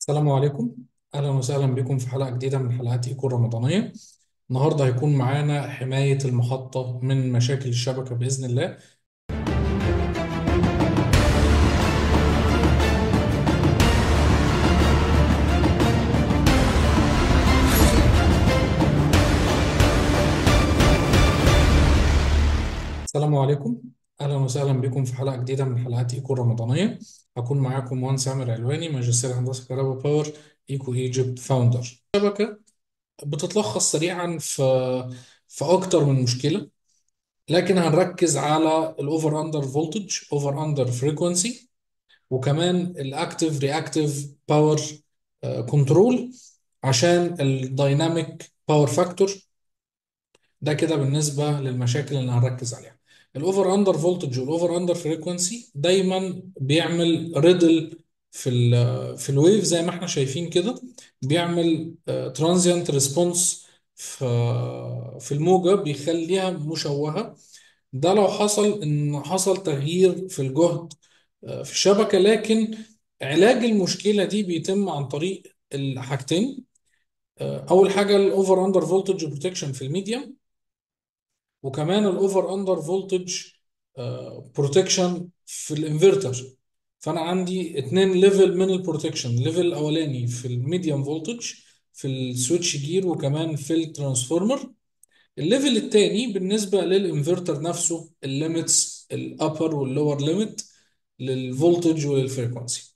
السلام عليكم. أهلا وسهلا بكم في حلقة جديدة من حلقات إيكو الرمضانية. النهاردة هيكون معانا حماية المحطة من مشاكل الشبكة بإذن الله. السلام عليكم. أهلا وسهلا بكم في حلقة جديدة من حلقات إيكو الرمضانية. هكون معاكم مهندس عامر علواني، ماجستير هندسة كهرباء باور، إيكو إيجيبت فاوندر. الشبكة بتتلخص سريعا في أكتر من مشكلة، لكن هنركز على الأوفر أندر فولتج، أوفر أندر فريكونسي، وكمان الاكتف رياكتيف باور كنترول، عشان الدايناميك باور فاكتور. ده كده بالنسبه للمشاكل اللي هنركز عليها. الاوفر اندر فولتج والاوفر اندر فريكونسي دايما بيعمل ريدل في الويف زي ما احنا شايفين كده. بيعمل ترانزيانت ريسبونس في الموجه، بيخليها مشوهه. ده لو حصل ان حصل تغيير في الجهد في الشبكة. لكن علاج المشكلة دي بيتم عن طريق الحاجتين. اول حاجة الاوفر اندر فولتج بروتكشن في الميديم، وكمان الاوفر اندر فولتج بروتكشن في الانفرتر. فانا عندي اتنين ليفل من البروتكشن. الليفل الاولاني في الميديم فولتج في السويتش جير وكمان في الترانسفورمر. الليفل التاني بالنسبة للانفرتر نفسه، الليميتس الابر واللور ليميت للفولتج وللفريكونسي.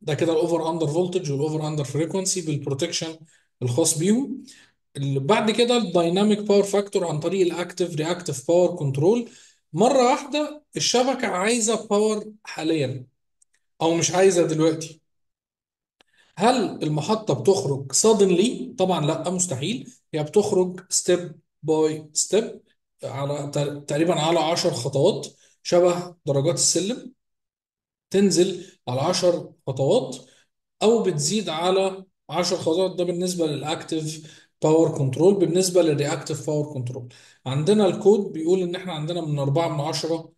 ده كده الاوفر اندر فولتج والاوفر اندر فريكونسي بالبروتكشن الخاص بيهم. اللي بعد كده الدايناميك باور فاكتور عن طريق الاكتف رياكتيف باور كنترول. مرة واحدة الشبكة عايزة باور حاليا او مش عايزة دلوقتي. هل المحطة بتخرج suddenly؟ طبعا لا، مستحيل. هي بتخرج ستيب باي ستيب، على تقريبا على 10 خطوات، شبه درجات السلم. تنزل على 10 خطوات او بتزيد على 10 خطوات. ده بالنسبة للاكتيف باور كنترول. بالنسبة للرياكتيف باور كنترول، عندنا الكود بيقول ان احنا عندنا من 4 من 10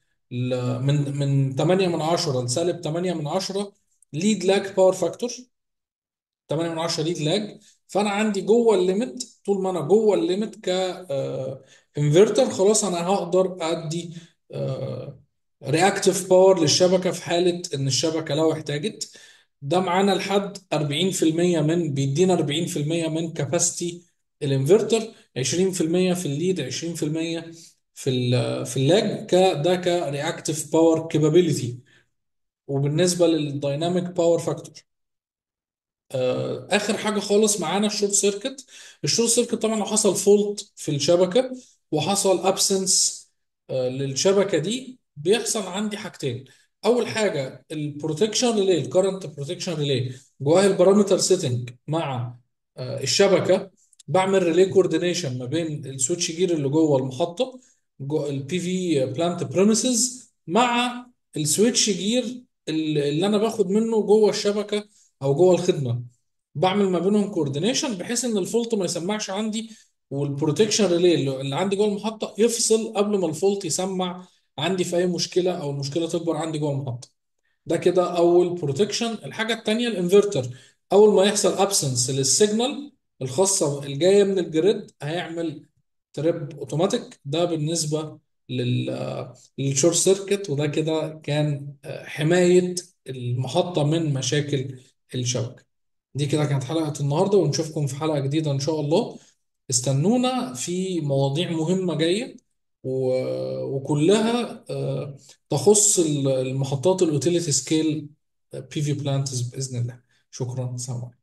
من 8 من 10 لسالب 8 من 10 ليد لاج باور فاكتور. 8 من 10 ليد لاج. فانا عندي جوه الليميت، طول ما انا جوه الليميت ك انفرتر، خلاص انا هقدر ادي رياكتيف باور للشبكه في حاله ان الشبكه لو احتاجت. ده معانا لحد 40%، بيدينا 40% من كاباسيتي الانفرتر، 20% في الليد، 20% في اللاج. ده كرياكتيف باور كابابيلتي. وبالنسبه للدايناميك باور فاكتور، اخر حاجه خالص معانا الشورت سيركت. الشورت سيركت طبعا لو حصل فولت في الشبكه وحصل ابسنس للشبكه دي، بيحصل عندي حاجتين. اول حاجه البروتكشن ريلي، الكرنت بروتكشن ريلي، جواه البارامتر سيتنج مع الشبكه. بعمل ريلي كوردينيشن ما بين السويتش جير اللي جوه المحطه، البي في بلانت بريميسز، مع السويتش جير اللي انا باخد منه جوه الشبكه او جوه الخدمه. بعمل ما بينهم كوردينيشن بحيث ان الفولت ما يسمعش عندي، والبروتكشن ريلي اللي عندي جوه المحطه يفصل قبل ما الفولت يسمع عندي في اي مشكله، او المشكله تكبر عندي جوه المحطه. ده كده اول بروتكشن. الحاجه التانيه الانفرتر، اول ما يحصل ابسنس للسيجنال الخاصه الجايه من الجريد، هيعمل تريب اوتوماتيك. ده بالنسبه للشورت سيركت. وده كده كان حمايه المحطه من مشاكل الشبكه. دي كده كانت حلقة النهاردة، ونشوفكم في حلقة جديدة إن شاء الله. استنونا في مواضيع مهمة جاية، وكلها تخص المحطات اليوتيليتي سكيل بي في بلانتس بإذن الله. شكرا، سلام عليكم.